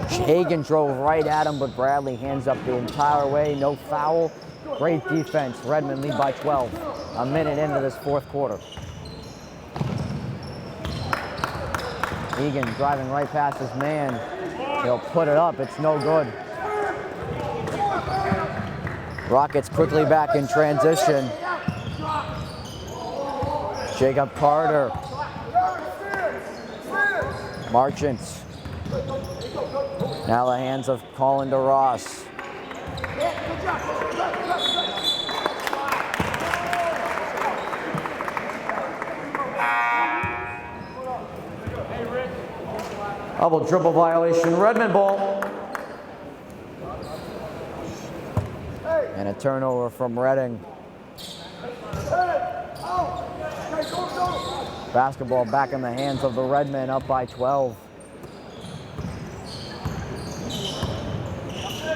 Shahagan drove right at him, but Bradley hands up the entire way. No foul. Great defense. Redmen lead by 12. A minute into this fourth quarter. Egan driving right past his man. He'll put it up. It's no good. Rockets quickly back in transition. Jacob Carter. Marchant. Now the hands of Colin DeRoss. Double dribble violation, Redmen ball. And a turnover from Reading. Basketball back in the hands of the Redmen, up by 12.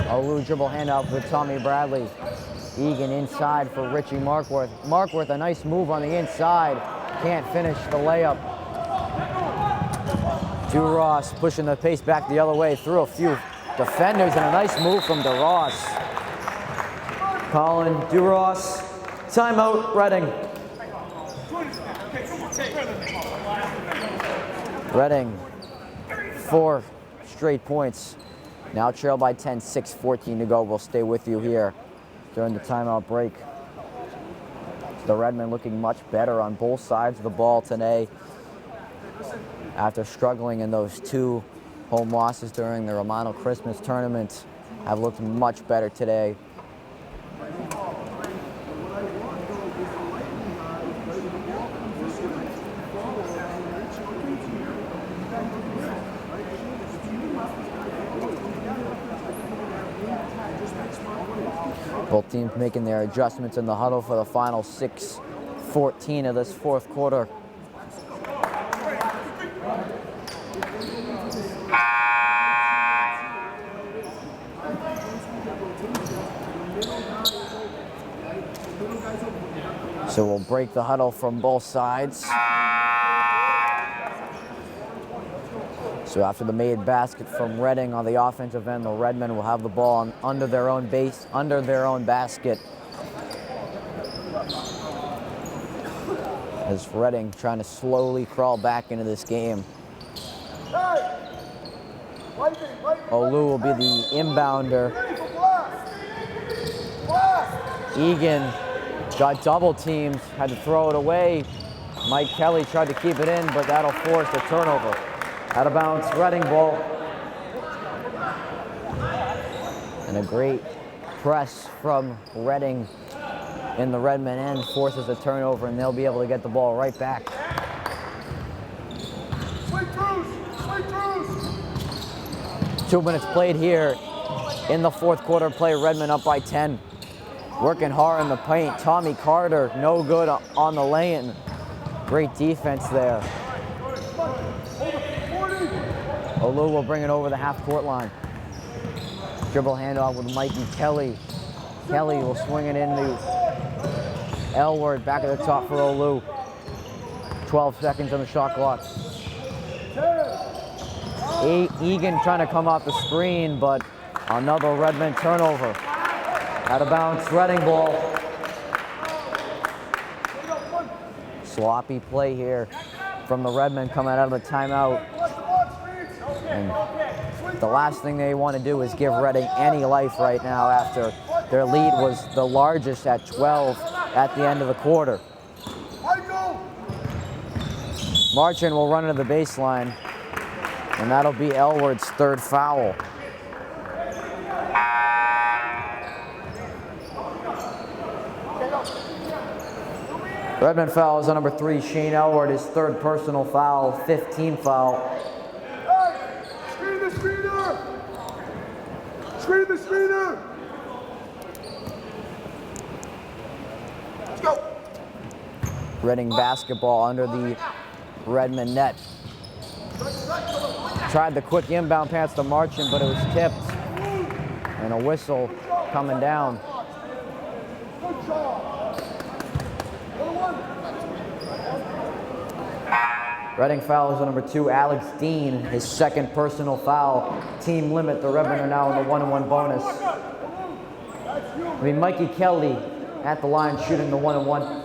Olu dribble handout with Tommy Bradley. Egan inside for Richie Markworth. Markworth, a nice move on the inside. Can't finish the layup. DeRoss pushing the pace back the other way through a few defenders, and a nice move from DeRoss. Colin DeRoss. Timeout, Reading. Reading, 4 straight points. Now trailed by 10, 6:14 to go. We'll stay with you here during the timeout break. The Redmen looking much better on both sides of the ball today after struggling in those 2 home losses during the Romano Christmas tournament. Have looked much better today. Both teams making their adjustments in the huddle for the final 6:14 of this fourth quarter. So we'll break the huddle from both sides. So after the made basket from Reading on the offensive end, the Redmen will have the ball under their own base, under their own basket. As Reading trying to slowly crawl back into this game. Olu will be the inbounder. Egan got double teamed, had to throw it away. Mike Kelly tried to keep it in, but that'll force a turnover. Out of bounds, Reading ball. And a great press from Reading in the Redmen end forces a turnover, and they'll be able to get the ball right back. Sweet Cruz! 2 minutes played here in the fourth quarter play. Redmen up by 10. Working hard in the paint. Tommy Carter, no good on the lane. Great defense there. Olu will bring it over the half-court line. Dribble handoff with Mikey Kelly. Kelly will swing it into Elward back at the top for Olu. 12 seconds on the shot clock. Egan trying to come off the screen, but another Redmen turnover. Out of bounds, Reading ball. Sloppy play here from the Redmen coming out of the timeout. And the last thing they want to do is give Reading any life right now after their lead was the largest at 12 at the end of the quarter. Marchand will run into the baseline, and that'll be Elward's third foul. Redmen fouls on number 3, Shane Elward, his third personal foul, 15 foul. Hey, screen the screener! Screen the screener! Let's go! Reading basketball under the Redmen net. Tried the quick inbound pass to Marchand, but it was tipped. And a whistle coming down. Good job! Reading fouls on number 2, Alex Dean, his second personal foul. Team limit, the Redmen are now in the 1-on-1 bonus. Mikey Kelly at the line shooting the 1-on-1.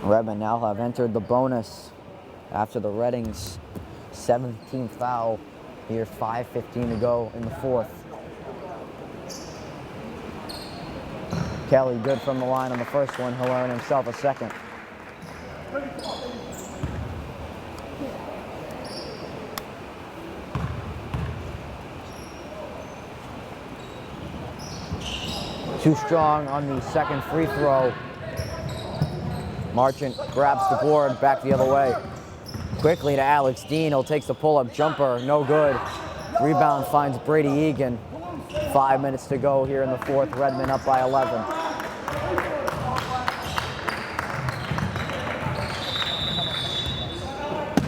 Redmen now have entered the bonus after the Reading's 17th foul. Here, 5:15 to go in the fourth. Kelly good from the line on the first one. He'll earn himself a second. Too strong on the second free throw. Marchand grabs the board back the other way. Quickly to Alex Dean. He'll take the pull-up jumper. No good. Rebound finds Brady Egan. 5 minutes to go here in the fourth. Redmen up by 11.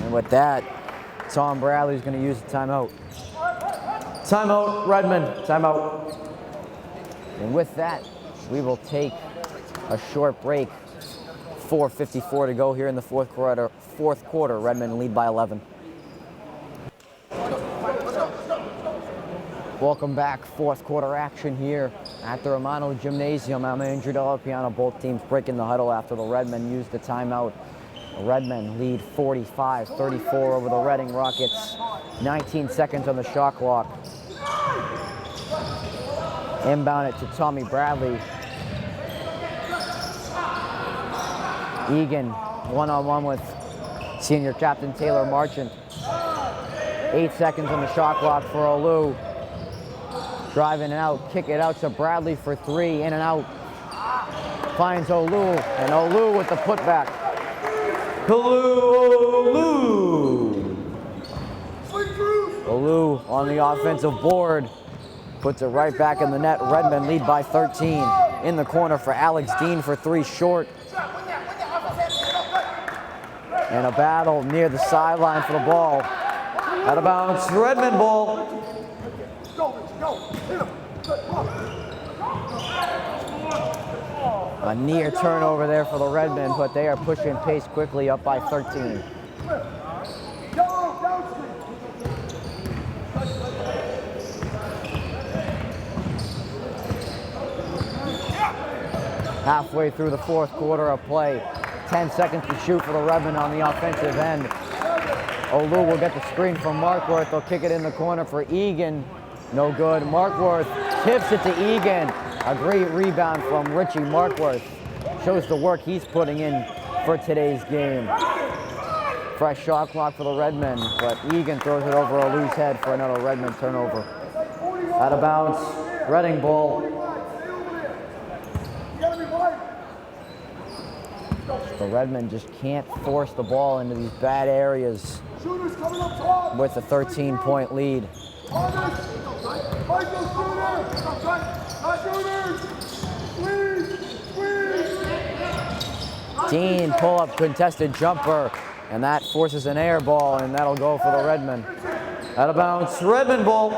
And with that, Tom Bradley's going to use the timeout. Timeout, Redmen. Timeout. And with that, we will take a short break. 4:54 to go here in the fourth quarter. Redmen lead by 11. Welcome back. Fourth quarter action here at the Romano Gymnasium. I'm Andrew Delapiano. Both teams breaking the huddle after the Redmen used the timeout. The Redmen lead 45-34 over the Reading Rockets. 19 seconds on the shot clock. Inbound it to Tommy Bradley. Egan, one-on-one with senior captain Taylor Marchand. 8 seconds on the shot clock for Olu. Driving it out, kick it out to Bradley for 3, in and out. Finds Olu, and Olu with the putback. Olu! Olu on the offensive board. Puts it right back in the net. Redmen lead by 13. In the corner for Alex Dean for 3, short. And a battle near the sideline for the ball. Out of bounds, Redmen ball. A near turnover there for the Redmen, but they are pushing pace quickly up by 13. Halfway through the fourth quarter of play. 10 seconds to shoot for the Redmen on the offensive end. Olu will get the screen from Markworth. They'll kick it in the corner for Egan. No good. Markworth tips it to Egan. A great rebound from Richie Markworth. Shows the work he's putting in for today's game. Fresh shot clock for the Redmen, but Egan throws it over Olu's head for another Redmen turnover. Out of bounds, Reading ball. The Redmen just can't force the ball into these bad areas with a 13-point lead. Dean pull-up contested jumper, and that forces an air ball, and that'll go for the Redmen. Out of bounds, Redmen ball.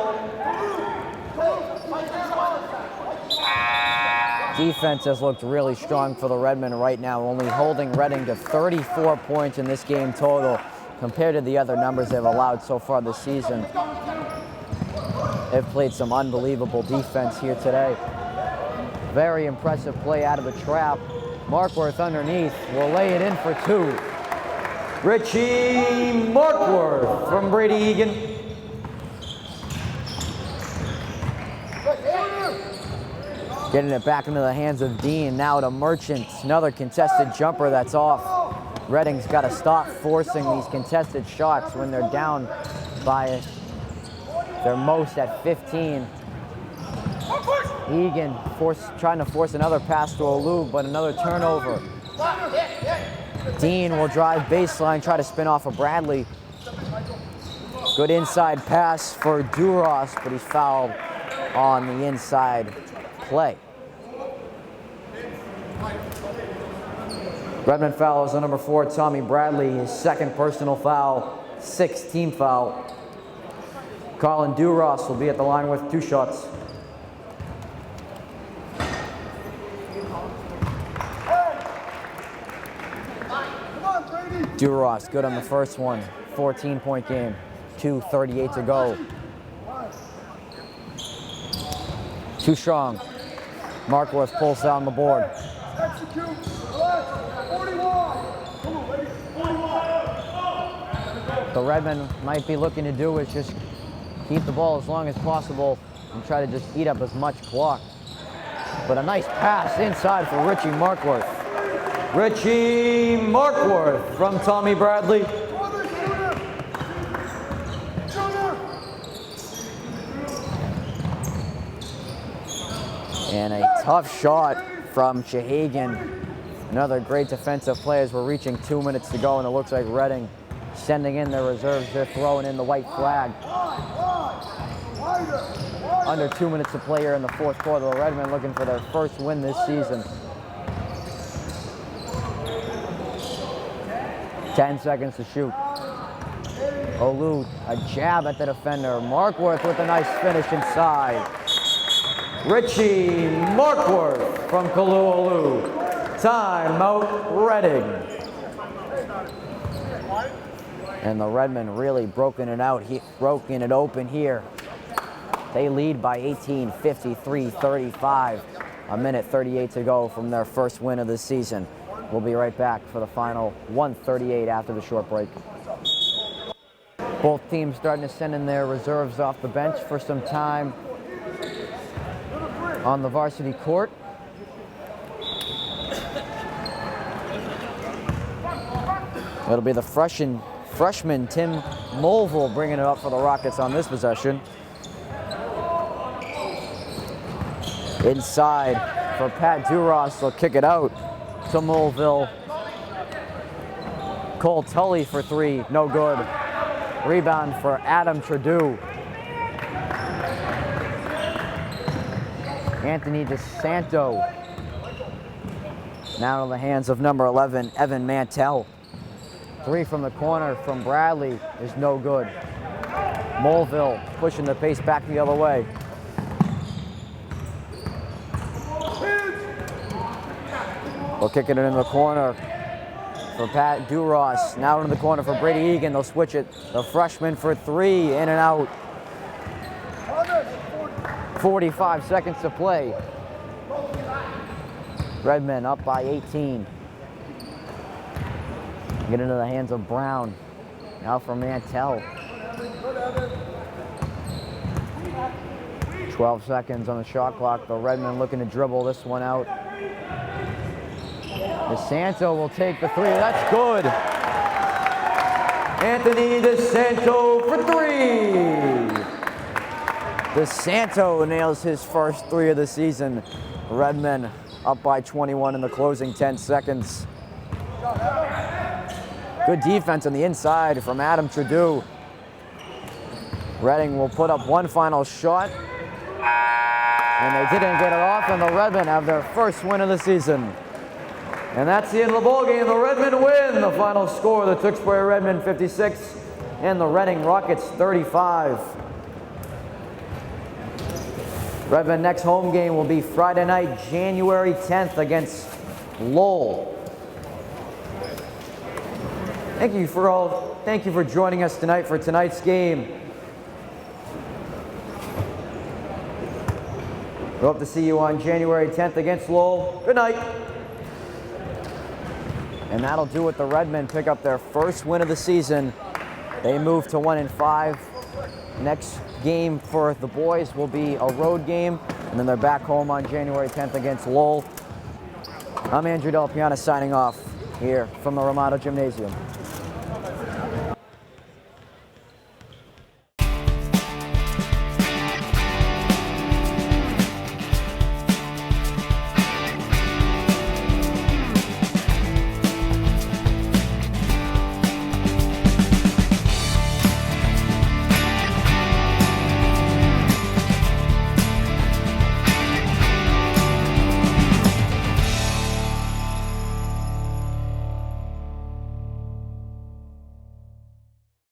Defense has looked really strong for the Redmen right now, only holding Reading to 34 points in this game total compared to the other numbers they've allowed so far this season. They've played some unbelievable defense here today. Very impressive play out of the trap. Markworth underneath will lay it in for two. Richie Markworth from Brady Egan. Getting it back into the hands of Dean, now to Merchant. Another contested jumper that's off. Reading's got to stop forcing these contested shots when they're down by their most at 15. Egan trying to force another pass to Olu, but another turnover. Dean will drive baseline, try to spin off of Bradley. Good inside pass for Duras, but he's fouled on the inside play. Redmen fouls on number 4, Tommy Bradley, his second personal foul, 6th team foul. Colin Duras will be at the line with 2 shots. Duras good on the first one, 14-point game, 2:38 to go. Too strong. Markworth pulls down the board. The Redmen might be looking to do is just keep the ball as long as possible and try to just eat up as much clock. But a nice pass inside for Richie Markworth. Richie Markworth from Tommy Bradley. And a tough shot from Shahagan. Another great defensive play as we're reaching 2 minutes to go, and it looks like Reading sending in their reserves. They're throwing in the white flag. Under 2 minutes to play here in the fourth quarter. The Redmen looking for their first win this season. 10 seconds to shoot. Olu, a jab at the defender. Markworth with a nice finish inside. Richie Markworth from Kalu'olu. Timeout, Reading. And the Redmen really broken it open here. They lead by 18, 53-35. A minute 38 to go from their first win of the season. We'll be right back for the final 1:38 after the short break. Both teams starting to send in their reserves off the bench for some time on the varsity court. It'll be the freshman Tim Mulville bringing it up for the Rockets on this possession. Inside for Pat Duras, they'll kick it out to Mulville. Cole Tully for 3, no good. Rebound for Adam Trudeau. Anthony DeSanto. Now in the hands of number 11, Evan Mantell. 3 from the corner from Bradley is no good. Mulville pushing the pace back the other way. We're kicking it in the corner for Pat Duras. Now in the corner for Brady Egan. They'll switch it. The freshman for 3, in and out. 45 seconds to play. Redmen up by 18. Get into the hands of Brown. Now for Mantell. 12 seconds on the shot clock. The Redmen looking to dribble this one out. DeSanto will take the 3. That's good. Anthony DeSanto for 3. DeSanto nails his first 3 of the season. Redmen up by 21 in the closing 10 seconds. Good defense on the inside from Adam Trudeau. Reading will put up one final shot. And they didn't get it off, and the Redmen have their first win of the season. And that's the end of the ball game. The Redmen win. The final score, the Tewksbury Redmen 56 and the Reading Rockets 35. Redmen next home game will be Friday night, January 10th against Lowell. Thank you for joining us tonight for tonight's game. We hope to see you on January 10th against Lowell. Good night. And that'll do it. The Redmen pick up their first win of the season. They move to 1-5. Next game for the boys will be a road game, and then they're back home on January 10th against Lowell. I'm Andrew Del Piana signing off here from the Romano Gymnasium.